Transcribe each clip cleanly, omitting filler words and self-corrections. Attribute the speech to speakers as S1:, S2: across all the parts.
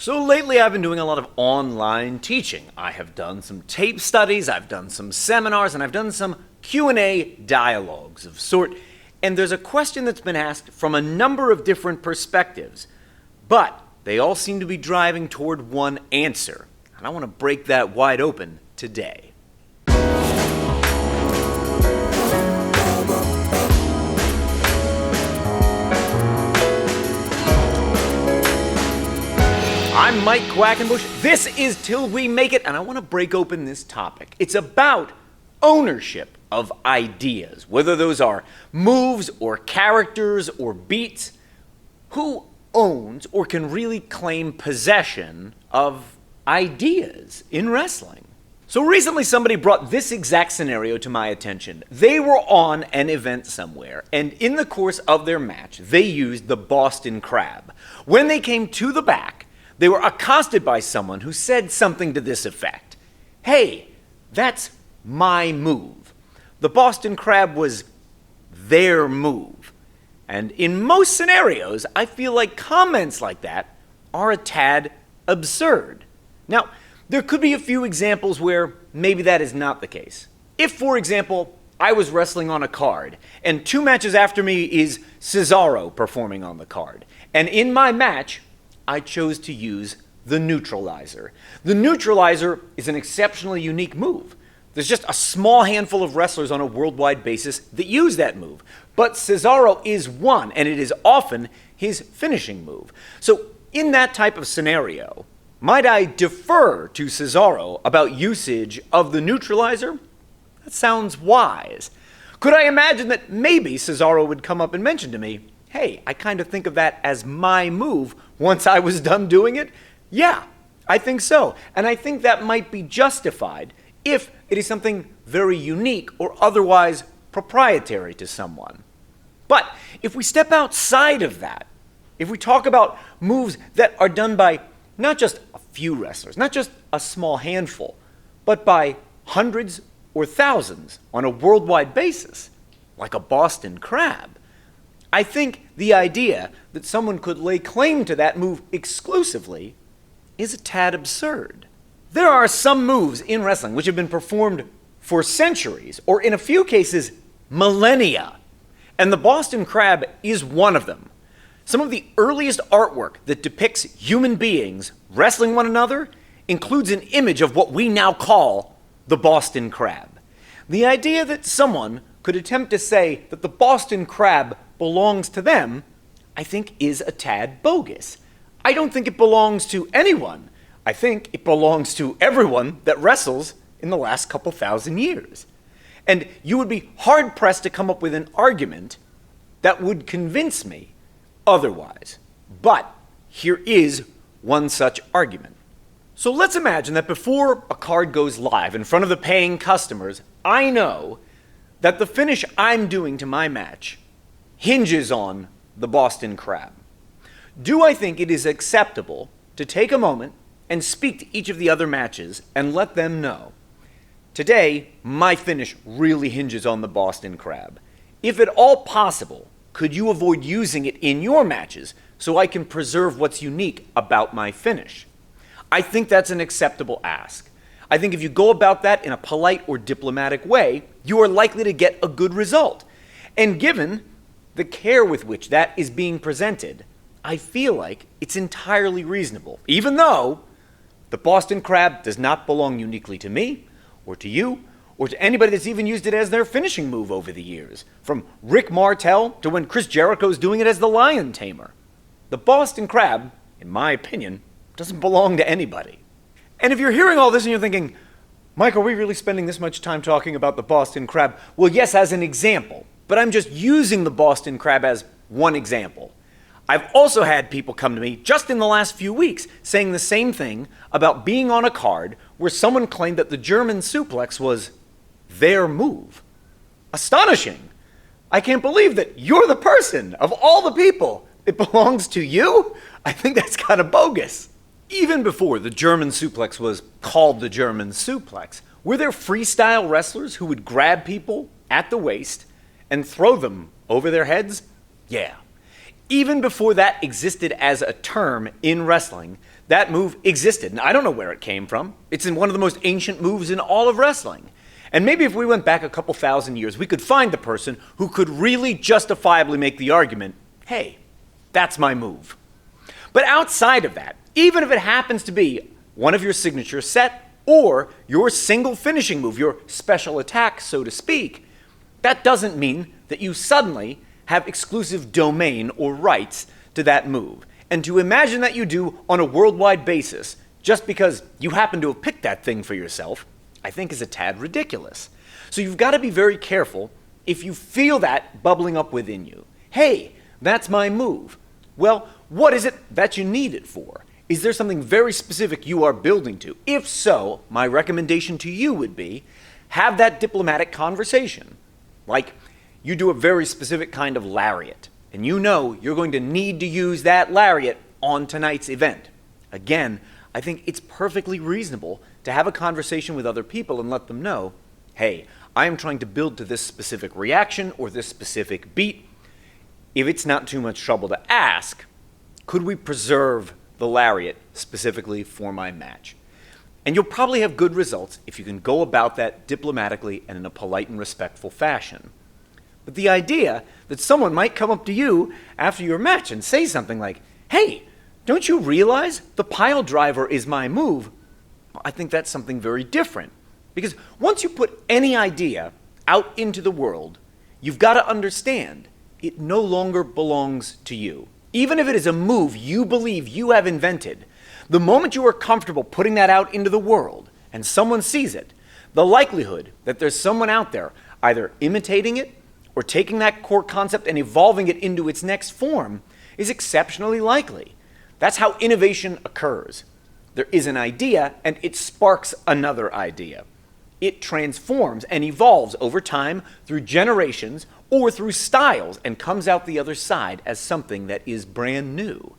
S1: So lately I've been doing a lot of online teaching. I have done some tape studies, I've done some seminars, and I've done some Q&A dialogues of sort. And there's a question that's been asked from a number of different perspectives, but they all seem to be driving toward one answer. And I want to break that wide open today. I'm Mike Quackenbush, this is Till We Make It, and I want to break open this topic. It's about ownership of ideas, whether those are moves or characters or beats. Who owns or can really claim possession of ideas in wrestling? So recently somebody brought this exact scenario to my attention. They were on an event somewhere, and in the course of their match, they used the Boston Crab. When they came to the back, they were accosted by someone who said something to this effect. Hey, that's my move. The Boston Crab was their move. And in most scenarios, I feel like comments like that are a tad absurd. Now, there could be a few examples where maybe that is not the case. If, for example, I was wrestling on a card, and 2 matches after me is Cesaro performing on the card, and in my match, I chose to use the neutralizer. The neutralizer is an exceptionally unique move. There's just a small handful of wrestlers on a worldwide basis that use that move. But Cesaro is one, and it is often his finishing move. So in that type of scenario, might I defer to Cesaro about usage of the neutralizer? That sounds wise. Could I imagine that maybe Cesaro would come up and mention to me, hey, I kind of think of that as my move once I was done doing it? Yeah, I think so. And I think that might be justified if it is something very unique or otherwise proprietary to someone. But if we step outside of that, if we talk about moves that are done by not just a few wrestlers, not just a small handful, but by hundreds or thousands on a worldwide basis, like a Boston Crab, I think the idea that someone could lay claim to that move exclusively is a tad absurd. There are some moves in wrestling which have been performed for centuries, or in a few cases, millennia, and the Boston Crab is one of them. Some of the earliest artwork that depicts human beings wrestling one another includes an image of what we now call the Boston Crab. The idea that someone could attempt to say that the Boston Crab belongs to them, I think is a tad bogus. I don't think it belongs to anyone. I think it belongs to everyone that wrestles in the last couple thousand years. And you would be hard-pressed to come up with an argument that would convince me otherwise. But here is one such argument. So let's imagine that before a card goes live in front of the paying customers, I know that the finish I'm doing to my match hinges on the Boston Crab. Do I think it is acceptable to take a moment and speak to each of the other matches and let them know, today, my finish really hinges on the Boston Crab. If at all possible, could you avoid using it in your matches so I can preserve what's unique about my finish? I think that's an acceptable ask. I think if you go about that in a polite or diplomatic way, you are likely to get a good result. And given the care with which that is being presented, I feel like it's entirely reasonable, even though the Boston Crab does not belong uniquely to me, or to you, or to anybody that's even used it as their finishing move over the years, from Rick Martel to when Chris Jericho's doing it as the Lion Tamer. The Boston Crab, in my opinion, doesn't belong to anybody. And if you're hearing all this and you're thinking, Mike, are we really spending this much time talking about the Boston Crab? Well, yes, as an example, but I'm just using the Boston Crab as one example. I've also had people come to me just in the last few weeks saying the same thing about being on a card where someone claimed that the German suplex was their move. Astonishing. I can't believe that you're the person of all the people. It belongs to you? I think that's kind of bogus. Even before the German suplex was called the German suplex, were there freestyle wrestlers who would grab people at the waist and throw them over their heads? Yeah. Even before that existed as a term in wrestling, that move existed. And I don't know where it came from. It's in one of the most ancient moves in all of wrestling. And maybe if we went back a couple thousand years, we could find the person who could really justifiably make the argument, hey, that's my move. But outside of that, even if it happens to be one of your signature set or your single finishing move, your special attack, so to speak, that doesn't mean that you suddenly have exclusive domain or rights to that move. And to imagine that you do on a worldwide basis, just because you happen to have picked that thing for yourself, I think is a tad ridiculous. So you've got to be very careful if you feel that bubbling up within you. Hey, that's my move. Well, what is it that you need it for? Is there something very specific you are building to? If so, my recommendation to you would be, have that diplomatic conversation. Like, you do a very specific kind of lariat, and you know you're going to need to use that lariat on tonight's event. Again, I think it's perfectly reasonable to have a conversation with other people and let them know, hey, I am trying to build to this specific reaction or this specific beat. If it's not too much trouble to ask, could we preserve the lariat specifically for my match? And you'll probably have good results if you can go about that diplomatically and in a polite and respectful fashion. But the idea that someone might come up to you after your match and say something like, hey, don't you realize the pile driver is my move? I think that's something very different. Because once you put any idea out into the world, you've got to understand it no longer belongs to you. Even if it is a move you believe you have invented, the moment you are comfortable putting that out into the world and someone sees it, the likelihood that there's someone out there either imitating it or taking that core concept and evolving it into its next form is exceptionally likely. That's how innovation occurs. There is an idea and it sparks another idea. It transforms and evolves over time through generations or through styles and comes out the other side as something that is brand new.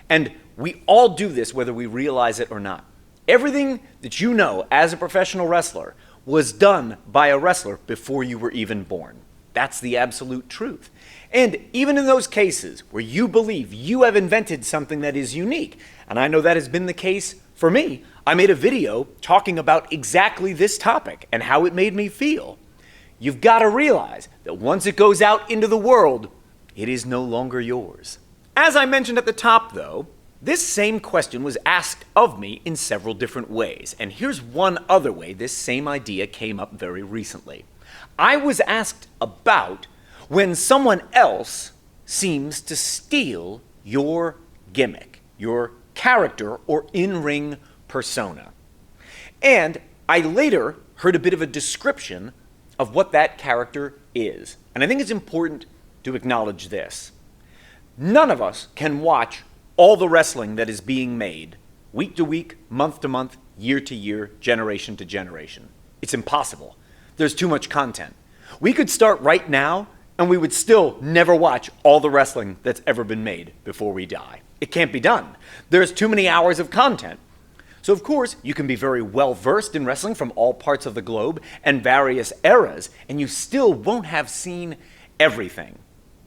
S1: And we all do this whether we realize it or not. Everything that you know as a professional wrestler was done by a wrestler before you were even born. That's the absolute truth. And even in those cases where you believe you have invented something that is unique, and I know that has been the case for me, I made a video talking about exactly this topic and how it made me feel. You've got to realize that once it goes out into the world, it is no longer yours. As I mentioned at the top, though, this same question was asked of me in several different ways. And here's one other way this same idea came up very recently. I was asked about when someone else seems to steal your gimmick, your character or in-ring persona. And I later heard a bit of a description of what that character is. And I think it's important to acknowledge this. None of us can watch all the wrestling that is being made week to week, month to month, year to year, generation to generation. It's impossible. There's too much content. We could start right now and we would still never watch all the wrestling that's ever been made before we die. It can't be done. There's too many hours of content. So of course, you can be very well versed in wrestling from all parts of the globe and various eras, and you still won't have seen everything.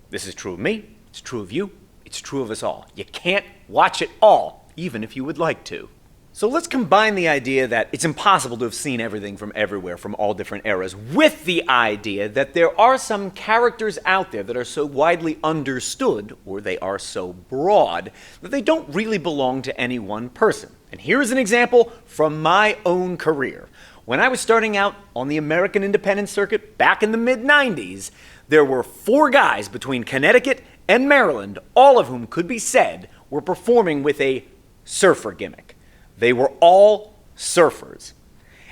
S1: This is true of me, it's true of you, it's true of us all. You can't watch it all, even if you would like to. So let's combine the idea that it's impossible to have seen everything from everywhere, from all different eras, with the idea that there are some characters out there that are so widely understood, or they are so broad, that they don't really belong to any one person. And here is an example from my own career. When I was starting out on the American independent circuit back in the mid-90s, there were 4 guys between Connecticut and Maryland, all of whom could be said were performing with a surfer gimmick. They were all surfers.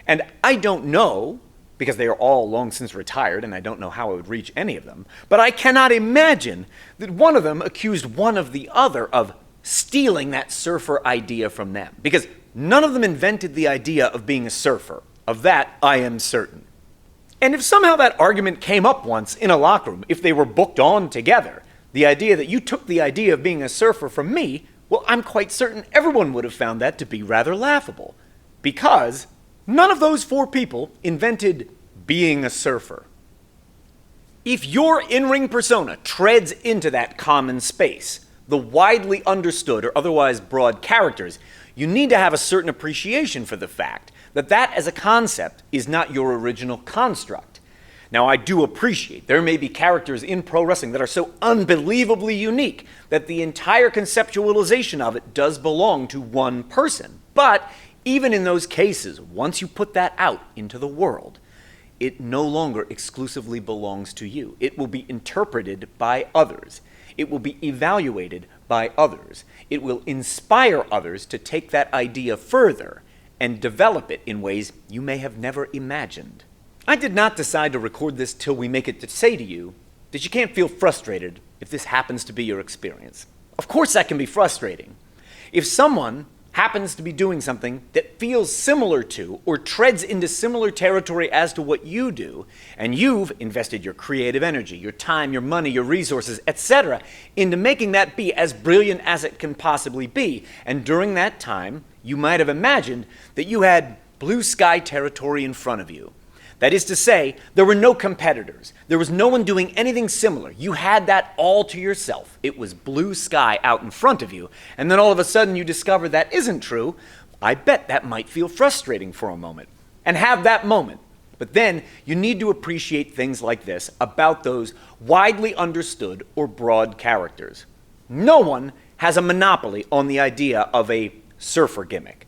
S1: And I don't know, because they are all long since retired, and I don't know how I would reach any of them, but I cannot imagine that one of them accused one of the other of stealing that surfer idea from them. Because none of them invented the idea of being a surfer. Of that, I am certain. And if somehow that argument came up once in a locker room, if they were booked on together, the idea that you took the idea of being a surfer from me, well, I'm quite certain everyone would have found that to be rather laughable, because none of those 4 people invented being a surfer. If your in-ring persona treads into that common space, the widely understood or otherwise broad characters, you need to have a certain appreciation for the fact that that as a concept is not your original construct. Now, I do appreciate there may be characters in pro wrestling that are so unbelievably unique that the entire conceptualization of it does belong to one person. But even in those cases, once you put that out into the world, it no longer exclusively belongs to you. It will be interpreted by others. It will be evaluated by others. It will inspire others to take that idea further and develop it in ways you may have never imagined. I did not decide to record this till we make it to say to you that you can't feel frustrated if this happens to be your experience. Of course that can be frustrating. If someone happens to be doing something that feels similar to or treads into similar territory as to what you do, and you've invested your creative energy, your time, your money, your resources, etc., into making that be as brilliant as it can possibly be, and during that time, you might have imagined that you had blue sky territory in front of you. That is to say, there were no competitors. There was no one doing anything similar. You had that all to yourself. It was blue sky out in front of you. And then all of a sudden you discover that isn't true. I bet that might feel frustrating for a moment. And have that moment. But then you need to appreciate things like this about those widely understood or broad characters. No one has a monopoly on the idea of a surfer gimmick.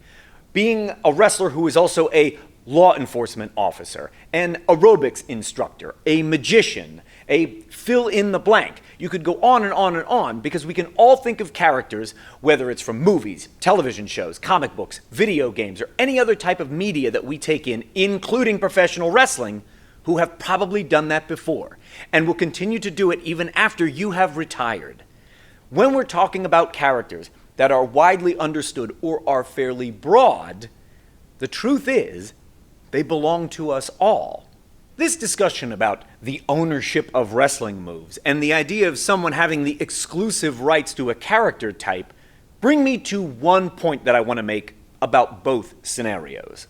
S1: Being a wrestler who is also a law enforcement officer, an aerobics instructor, a magician, a fill in the blank. You could go on and on and on because we can all think of characters, whether it's from movies, television shows, comic books, video games, or any other type of media that we take in, including professional wrestling, who have probably done that before and will continue to do it even after you have retired. When we're talking about characters that are widely understood or are fairly broad, the truth is they belong to us all. This discussion about the ownership of wrestling moves and the idea of someone having the exclusive rights to a character type bring me to one point that I want to make about both scenarios.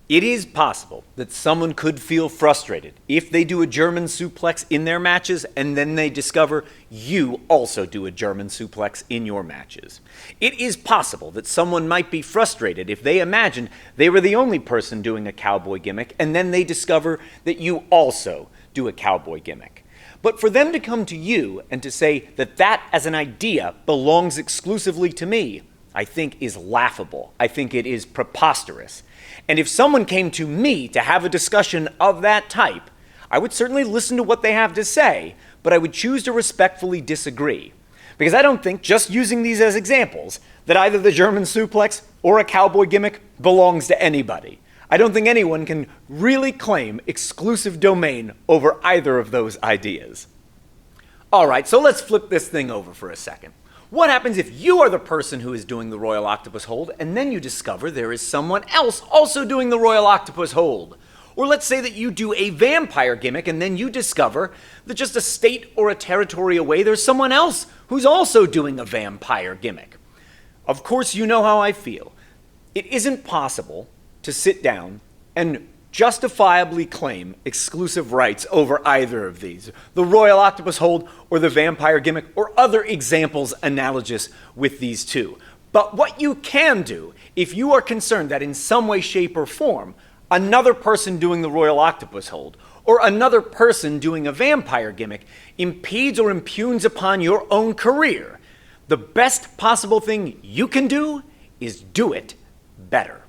S1: It is possible that someone could feel frustrated if they do a German suplex in their matches and then they discover you also do a German suplex in your matches. It is possible that someone might be frustrated if they imagined they were the only person doing a cowboy gimmick and then they discover that you also do a cowboy gimmick. But for them to come to you and to say that that as an idea belongs exclusively to me, I think is laughable. I think it is preposterous. And if someone came to me to have a discussion of that type, I would certainly listen to what they have to say, but I would choose to respectfully disagree. Because I don't think, just using these as examples, that either the German suplex or a cowboy gimmick belongs to anybody. I don't think anyone can really claim exclusive domain over either of those ideas. All right, so let's flip this thing over for a second. What happens if you are the person who is doing the Royal Octopus Hold and then you discover there is someone else also doing the Royal Octopus Hold? Or let's say that you do a vampire gimmick and then you discover that just a state or a territory away there's someone else who's also doing a vampire gimmick. Of course you know how I feel. It isn't possible to sit down and justifiably claim exclusive rights over either of these, the Royal Octopus Hold or the vampire gimmick or other examples analogous with these two. But what you can do, if you are concerned that in some way, shape, or form, another person doing the Royal Octopus Hold or another person doing a vampire gimmick impedes or impugns upon your own career, the best possible thing you can do is do it better.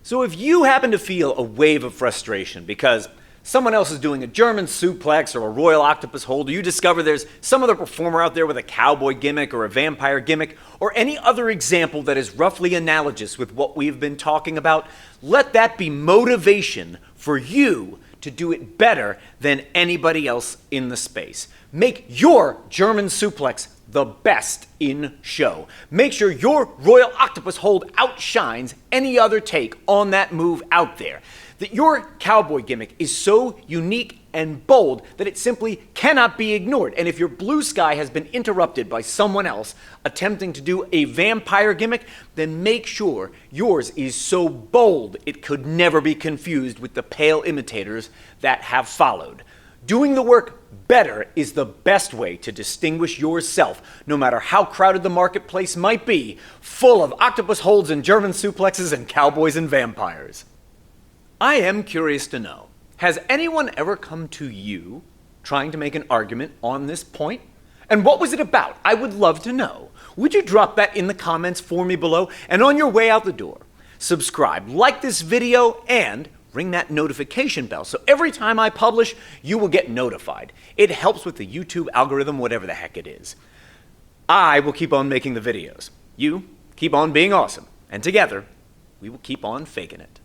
S1: So if you happen to feel a wave of frustration because someone else is doing a German suplex or a Royal Octopus Hold, or you discover there's some other performer out there with a cowboy gimmick or a vampire gimmick, or any other example that is roughly analogous with what we've been talking about, let that be motivation for you to do it better than anybody else in the space. Make your German suplex the best in show. Make sure your Royal Octopus Hold outshines any other take on that move out there. That your cowboy gimmick is so unique and bold that it simply cannot be ignored. And if your blue sky has been interrupted by someone else attempting to do a vampire gimmick, then make sure yours is so bold it could never be confused with the pale imitators that have followed. Doing the work better is the best way to distinguish yourself, no matter how crowded the marketplace might be, full of octopus holds and German suplexes and cowboys and vampires. I am curious to know, has anyone ever come to you trying to make an argument on this point? And what was it about? I would love to know. Would you drop that in the comments for me below? And on your way out the door, subscribe, like this video, and ring that notification bell so every time I publish, you will get notified. It helps with the YouTube algorithm, whatever the heck it is. I will keep on making the videos. You keep on being awesome. And together, we will keep on faking it.